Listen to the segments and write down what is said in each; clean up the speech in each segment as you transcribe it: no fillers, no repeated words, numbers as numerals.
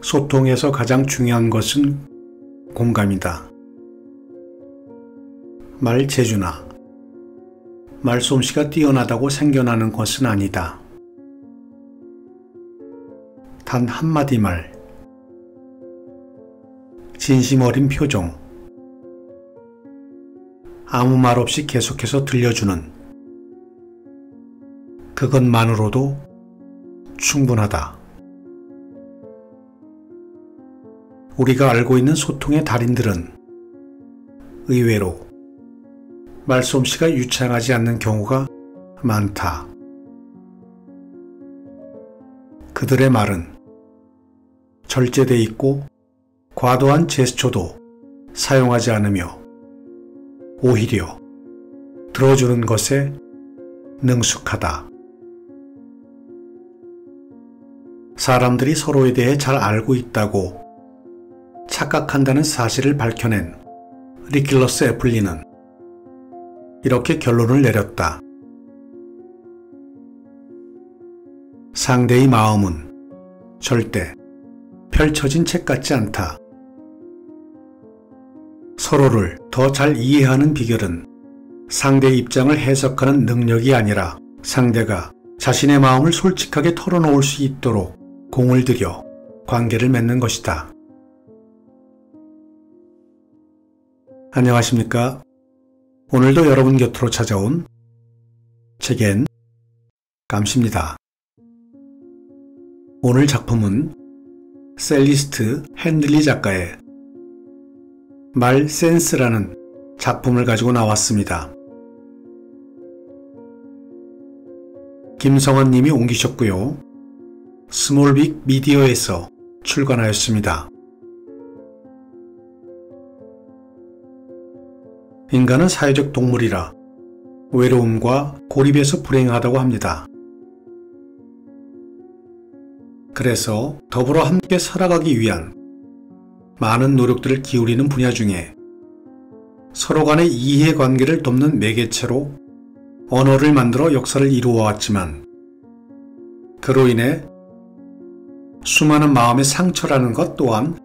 소통에서 가장 중요한 것은 공감이다. 말 재주나 말솜씨가 뛰어나다고 생겨나는 것은 아니다. 단 한마디 말, 진심 어린 표정, 아무 말 없이 계속해서 들려주는 그것만으로도 충분하다. 우리가 알고 있는 소통의 달인들은 의외로 말솜씨가 유창하지 않는 경우가 많다. 그들의 말은 절제돼 있고 과도한 제스처도 사용하지 않으며 오히려 들어주는 것에 능숙하다. 사람들이 서로에 대해 잘 알고 있다고 착각한다는 사실을 밝혀낸 니콜러스 애플리는 이렇게 결론을 내렸다. 상대의 마음은 절대 펼쳐진 책 같지 않다. 서로를 더 잘 이해하는 비결은 상대의 입장을 해석하는 능력이 아니라 상대가 자신의 마음을 솔직하게 털어놓을 수 있도록 공을 들여 관계를 맺는 것이다. 안녕하십니까? 오늘도 여러분 곁으로 찾아온 책엔 감시입니다. 오늘 작품은 셀리스트 핸들리 작가의 말 센스라는 작품을 가지고 나왔습니다. 김성원 님이 옮기셨고요. 스몰빅 미디어에서 출간하였습니다. 인간은 사회적 동물이라 외로움과 고립에서 불행하다고 합니다. 그래서 더불어 함께 살아가기 위한 많은 노력들을 기울이는 분야 중에 서로 간의 이해관계를 돕는 매개체로 언어를 만들어 역사를 이루어왔지만 그로 인해 수많은 마음의 상처라는 것 또한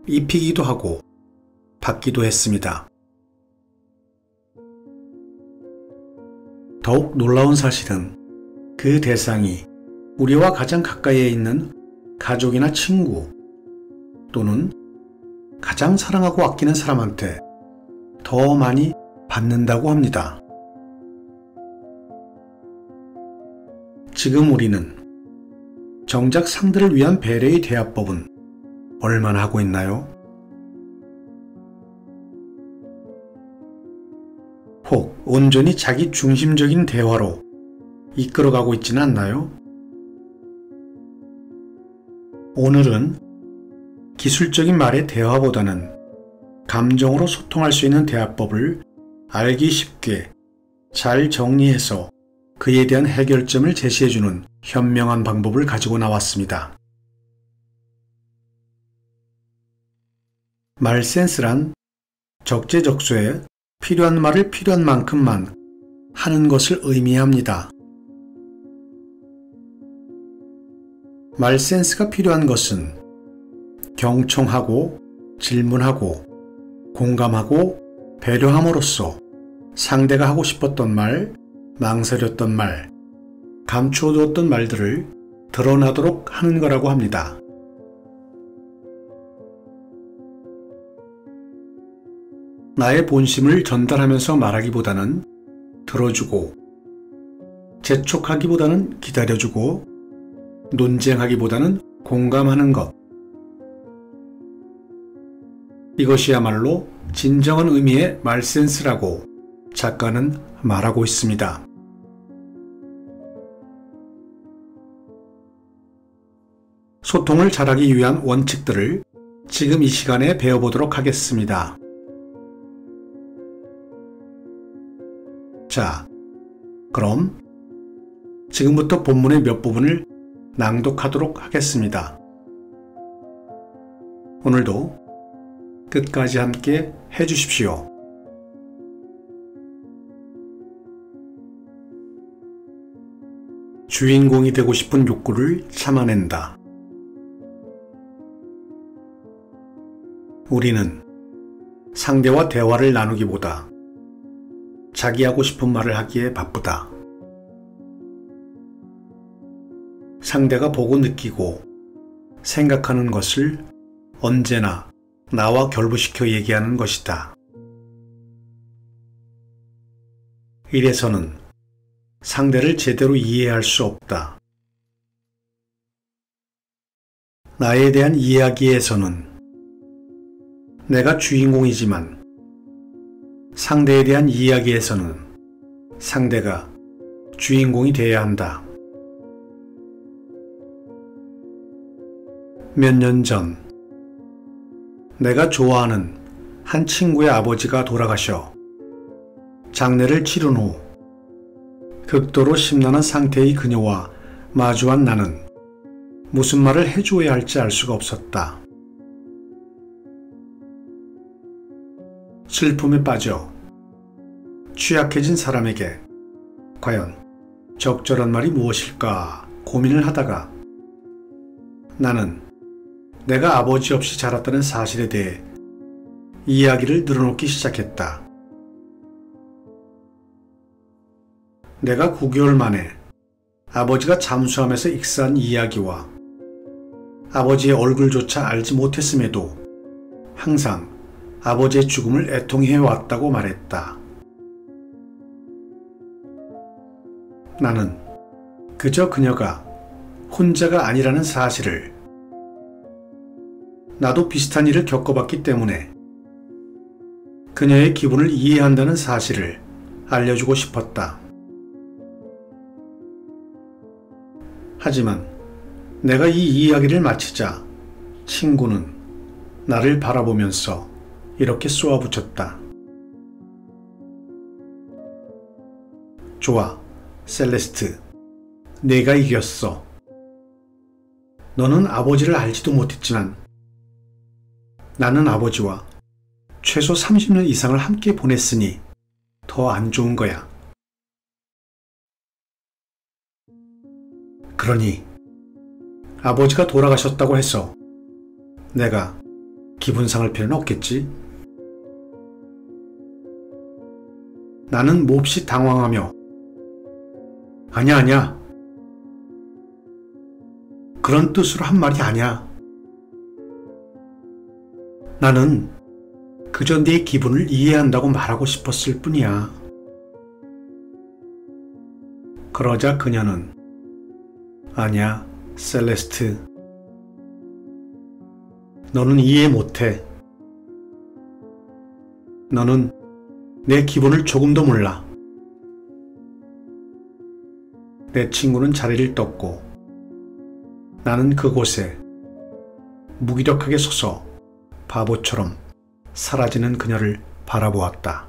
입히기도 하고 받기도 했습니다. 더욱 놀라운 사실은 그 대상이 우리와 가장 가까이에 있는 가족이나 친구 또는 가장 사랑하고 아끼는 사람한테 더 많이 받는다고 합니다. 지금 우리는 정작 상대를 위한 배려의 대화법은 얼마나 하고 있나요? 혹 온전히 자기 중심적인 대화로 이끌어가고 있지는 않나요? 오늘은 기술적인 말의 대화보다는 감정으로 소통할 수 있는 대화법을 알기 쉽게 잘 정리해서 그에 대한 해결점을 제시해주는 현명한 방법을 가지고 나왔습니다. 말 센스란 적재적소에 필요한 말을 필요한 만큼만 하는 것을 의미합니다. 말 센스가 필요한 것은 경청하고 질문하고 공감하고 배려함으로써 상대가 하고 싶었던 말, 망설였던 말, 감추어두었던 말들을 드러나도록 하는 거라고 합니다. 나의 본심을 전달하면서 말하기보다는 들어주고, 재촉하기보다는 기다려주고, 논쟁하기보다는 공감하는 것. 이것이야말로 진정한 의미의 말센스라고 작가는 말하고 있습니다. 소통을 잘하기 위한 원칙들을 지금 이 시간에 배워보도록 하겠습니다. 자, 그럼 지금부터 본문의 몇 부분을 낭독하도록 하겠습니다. 오늘도 끝까지 함께 해주십시오. 주인공이 되고 싶은 욕구를 참아낸다. 우리는 상대와 대화를 나누기보다 자기 하고 싶은 말을 하기에 바쁘다. 상대가 보고 느끼고 생각하는 것을 언제나 나와 결부시켜 얘기하는 것이다. 이래서는 상대를 제대로 이해할 수 없다. 나에 대한 이야기에서는 내가 주인공이지만 상대에 대한 이야기에서는 상대가 주인공이 되어야 한다. 몇 년 전 내가 좋아하는 한 친구의 아버지가 돌아가셔 장례를 치른 후 극도로 심란한 상태의 그녀와 마주한 나는 무슨 말을 해주어야 할지 알 수가 없었다. 슬픔에 빠져 취약해진 사람에게 과연 적절한 말이 무엇일까 고민을 하다가 나는 내가 아버지 없이 자랐다는 사실에 대해 이야기를 늘어놓기 시작했다. 내가 9개월 만에 아버지가 잠수함에서 익사한 이야기와 아버지의 얼굴조차 알지 못했음에도 항상 아버지의 죽음을 애통해왔다고 말했다. 나는 그저 그녀가 혼자가 아니라는 사실을 나도 비슷한 일을 겪어봤기 때문에 그녀의 기분을 이해한다는 사실을 알려주고 싶었다. 하지만 내가 이 이야기를 마치자 친구는 나를 바라보면서 이렇게 쏘아붙였다. 좋아, 셀레스트. 내가 이겼어. 너는 아버지를 알지도 못했지만 나는 아버지와 최소 30년 이상을 함께 보냈으니 더 안 좋은 거야. 그러니 아버지가 돌아가셨다고 해서 내가 기분 상할 필요는 없겠지? 나는 몹시 당황하며 아니야. 그런 뜻으로 한 말이 아니야. 나는 그저 네 기분을 이해한다고 말하고 싶었을 뿐이야. 그러자 그녀는 아니야, 셀레스트. 너는 이해 못해. 너는 내 기분을 조금도 몰라. 내 친구는 자리를 떴고 나는 그곳에 무기력하게 서서 바보처럼 사라지는 그녀를 바라보았다.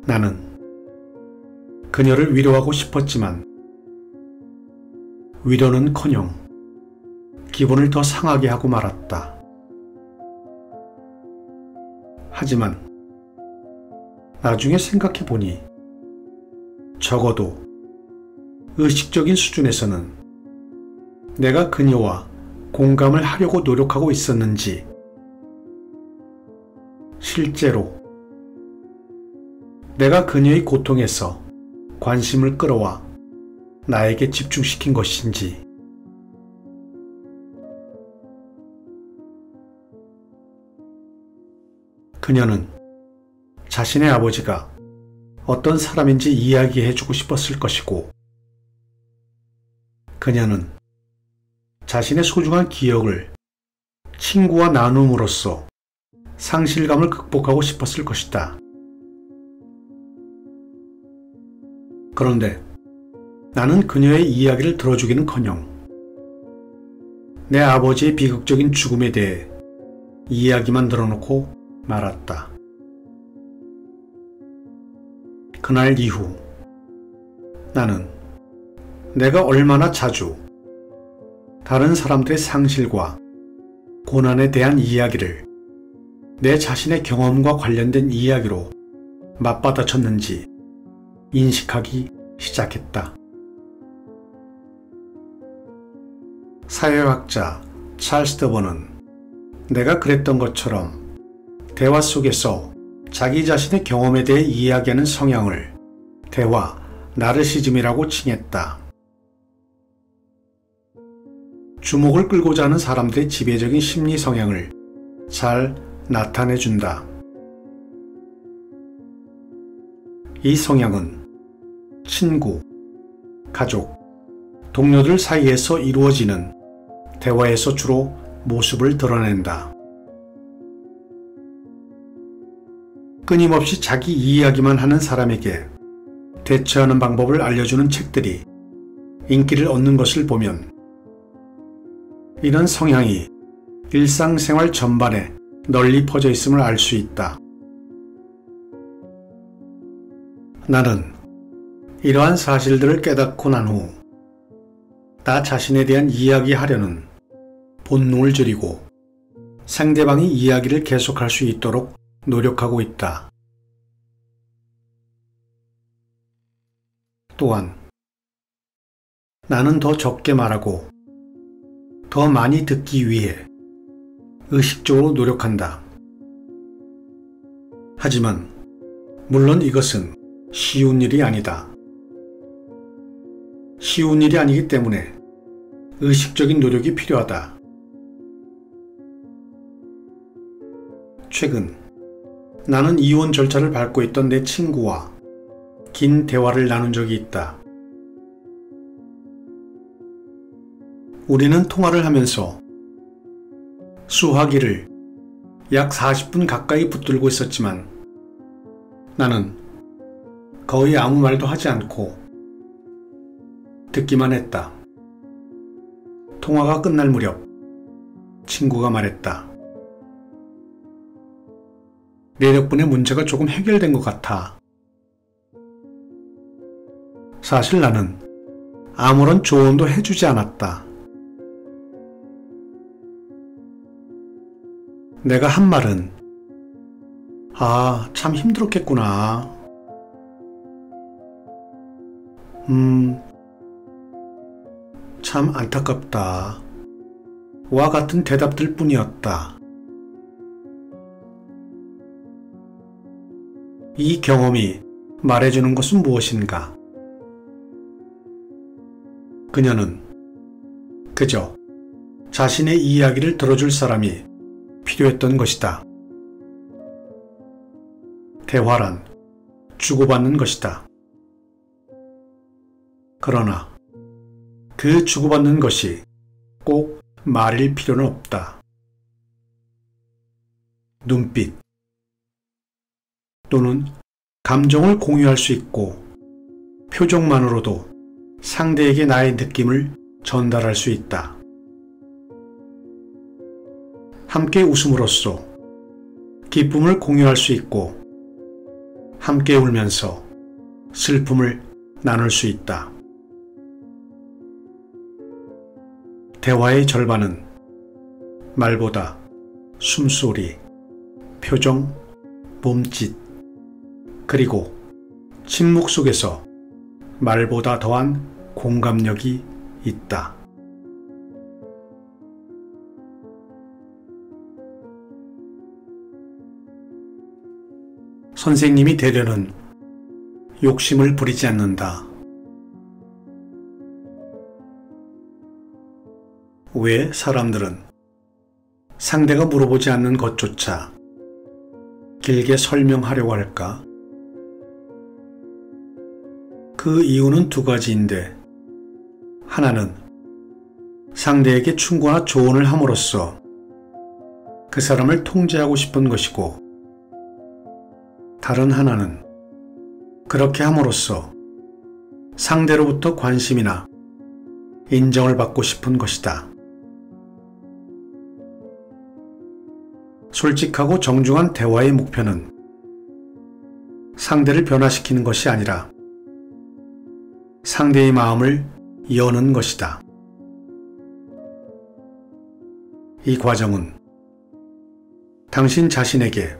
나는 그녀를 위로하고 싶었지만 위로는커녕 기분을 더 상하게 하고 말았다. 하지만 나중에 생각해보니 적어도 의식적인 수준에서는 내가 그녀와 공감을 하려고 노력하고 있었는지 실제로 내가 그녀의 고통에서 관심을 끌어와 나에게 집중시킨 것인지 그녀는 자신의 아버지가 어떤 사람인지 이야기해주고 싶었을 것이고 그녀는 자신의 소중한 기억을 친구와 나눔으로써 상실감을 극복하고 싶었을 것이다. 그런데 나는 그녀의 이야기를 들어주기는커녕 내 아버지의 비극적인 죽음에 대해 이야기만 들어놓고 말았다. 그날 이후 나는 내가 얼마나 자주 다른 사람들의 상실과 고난에 대한 이야기를 내 자신의 경험과 관련된 이야기로 맞받아쳤는지 인식하기 시작했다. 사회학자 찰스 더번은 내가 그랬던 것처럼 대화 속에서 자기 자신의 경험에 대해 이야기하는 성향을 대화 나르시즘이라고 칭했다. 주목을 끌고자 하는 사람들의 지배적인 심리 성향을 잘 나타내준다. 이 성향은 친구, 가족, 동료들 사이에서 이루어지는 대화에서 주로 모습을 드러낸다. 끊임없이 자기 이야기만 하는 사람에게 대처하는 방법을 알려주는 책들이 인기를 얻는 것을 보면 이런 성향이 일상생활 전반에 널리 퍼져 있음을 알 수 있다. 나는 이러한 사실들을 깨닫고 난 후 나 자신에 대한 이야기하려는 본능을 줄이고 상대방이 이야기를 계속할 수 있도록 노력하고 있다. 또한 나는 더 적게 말하고 더 많이 듣기 위해 의식적으로 노력한다. 하지만 물론 이것은 쉬운 일이 아니다. 쉬운 일이 아니기 때문에 의식적인 노력이 필요하다. 최근 나는 이혼 절차를 밟고 있던 내 친구와 긴 대화를 나눈 적이 있다. 우리는 통화를 하면서 수화기를 약 40분 가까이 붙들고 있었지만 나는 거의 아무 말도 하지 않고 듣기만 했다. 통화가 끝날 무렵 친구가 말했다. 내 덕분에 문제가 조금 해결된 것 같아. 사실 나는 아무런 조언도 해주지 않았다. 내가 한 말은 참 힘들었겠구나. 참 안타깝다. 와 같은 대답들 뿐이었다. 이 경험이 말해주는 것은 무엇인가? 그녀는 그저 자신의 이야기를 들어줄 사람이 필요했던 것이다. 대화란 주고받는 것이다. 그러나 그 주고받는 것이 꼭 말일 필요는 없다. 눈빛 또는 감정을 공유할 수 있고 표정만으로도 상대에게 나의 느낌을 전달할 수 있다. 함께 웃음으로써 기쁨을 공유할 수 있고 함께 울면서 슬픔을 나눌 수 있다. 대화의 절반은 말보다 숨소리, 표정, 몸짓, 그리고 침묵 속에서 말보다 더한 공감력이 있다. 선생님이 되려는 욕심을 부리지 않는다. 왜 사람들은 상대가 물어보지 않는 것조차 길게 설명하려고 할까? 그 이유는 두 가지인데, 하나는 상대에게 충고나 조언을 함으로써 그 사람을 통제하고 싶은 것이고, 다른 하나는 그렇게 함으로써 상대로부터 관심이나 인정을 받고 싶은 것이다. 솔직하고 정중한 대화의 목표는 상대를 변화시키는 것이 아니라 상대의 마음을 여는 것이다. 이 과정은 당신 자신에게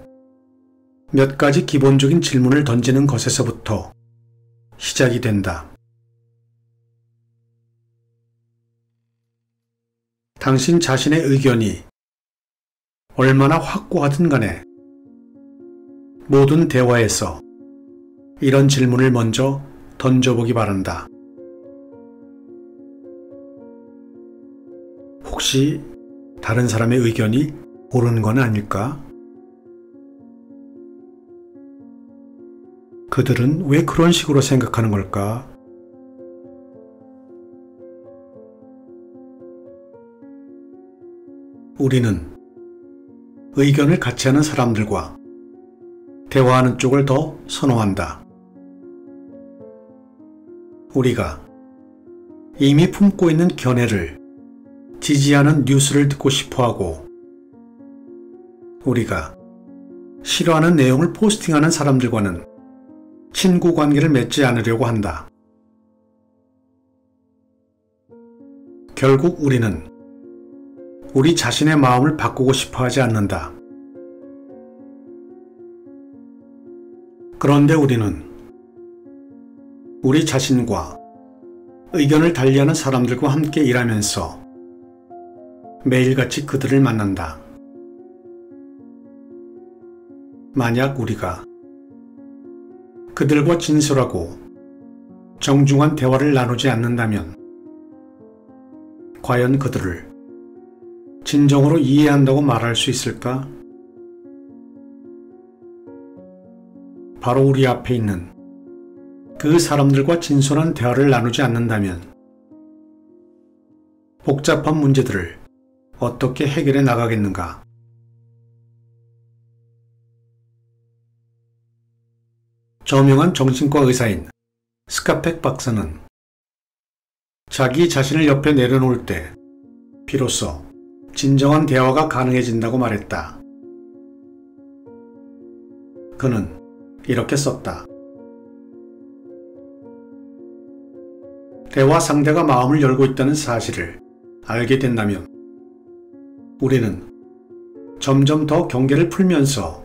몇 가지 기본적인 질문을 던지는 것에서부터 시작이 된다. 당신 자신의 의견이 얼마나 확고하든 간에 모든 대화에서 이런 질문을 먼저 던져보기 바란다. 혹시 다른 사람의 의견이 옳은 건 아닐까? 그들은 왜 그런 식으로 생각하는 걸까? 우리는 의견을 같이 하는 사람들과 대화하는 쪽을 더 선호한다. 우리가 이미 품고 있는 견해를 지지하는 뉴스를 듣고 싶어하고, 우리가 싫어하는 내용을 포스팅하는 사람들과는 친구 관계를 맺지 않으려고 한다. 결국 우리는 우리 자신의 마음을 바꾸고 싶어 하지 않는다. 그런데 우리는 우리 자신과 의견을 달리하는 사람들과 함께 일하면서 매일같이 그들을 만난다. 만약 우리가 그들과 진솔하고 정중한 대화를 나누지 않는다면 과연 그들을 진정으로 이해한다고 말할 수 있을까? 바로 우리 앞에 있는 그 사람들과 진솔한 대화를 나누지 않는다면 복잡한 문제들을 어떻게 해결해 나가겠는가? 저명한 정신과 의사인 스카펙 박사는 자기 자신을 옆에 내려놓을 때 비로소 진정한 대화가 가능해진다고 말했다. 그는 이렇게 썼다. 대화 상대가 마음을 열고 있다는 사실을 알게 된다면 우리는 점점 더 경계를 풀면서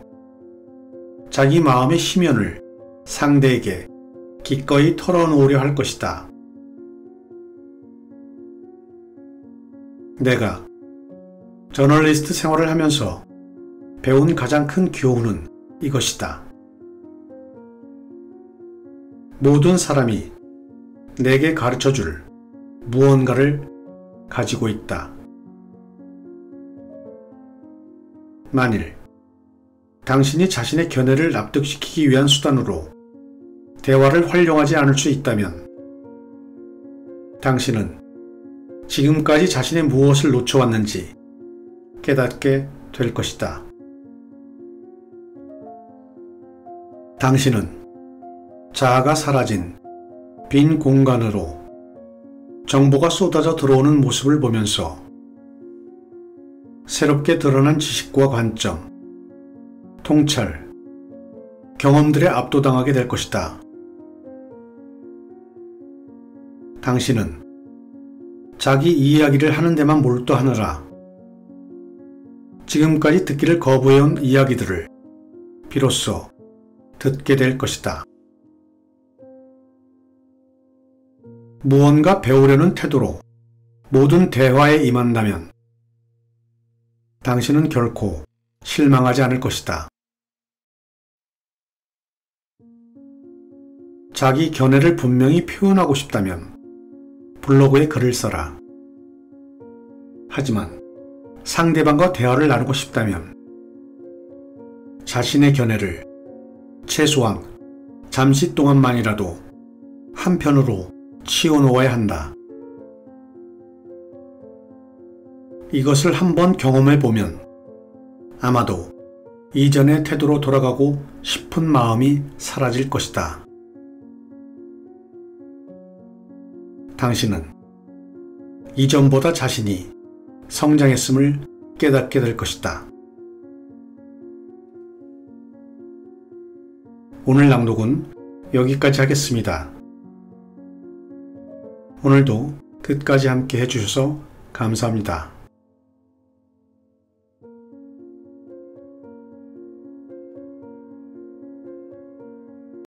자기 마음의 심연을 상대에게 기꺼이 털어놓으려 할 것이다. 내가 저널리스트 생활을 하면서 배운 가장 큰 교훈은 이것이다. 모든 사람이 내게 가르쳐줄 무언가를 가지고 있다. 만일 당신이 자신의 견해를 납득시키기 위한 수단으로 대화를 활용하지 않을 수 있다면 당신은 지금까지 자신의 무엇을 놓쳐왔는지 깨닫게 될 것이다. 당신은 자아가 사라진 빈 공간으로 정보가 쏟아져 들어오는 모습을 보면서 새롭게 드러난 지식과 관점, 통찰, 경험들에 압도당하게 될 것이다. 당신은 자기 이야기를 하는 데만 몰두하느라 지금까지 듣기를 거부해온 이야기들을 비로소 듣게 될 것이다. 무언가 배우려는 태도로 모든 대화에 임한다면 당신은 결코 실망하지 않을 것이다. 자기 견해를 분명히 표현하고 싶다면 블로그에 글을 써라. 하지만 상대방과 대화를 나누고 싶다면 자신의 견해를 최소한 잠시 동안만이라도 한편으로 치워놓아야 한다. 이것을 한번 경험해보면 아마도 이전의 태도로 돌아가고 싶은 마음이 사라질 것이다. 당신은 이전보다 자신이 성장했음을 깨닫게 될 것이다. 오늘 낭독은 여기까지 하겠습니다. 오늘도 끝까지 함께 해주셔서 감사합니다.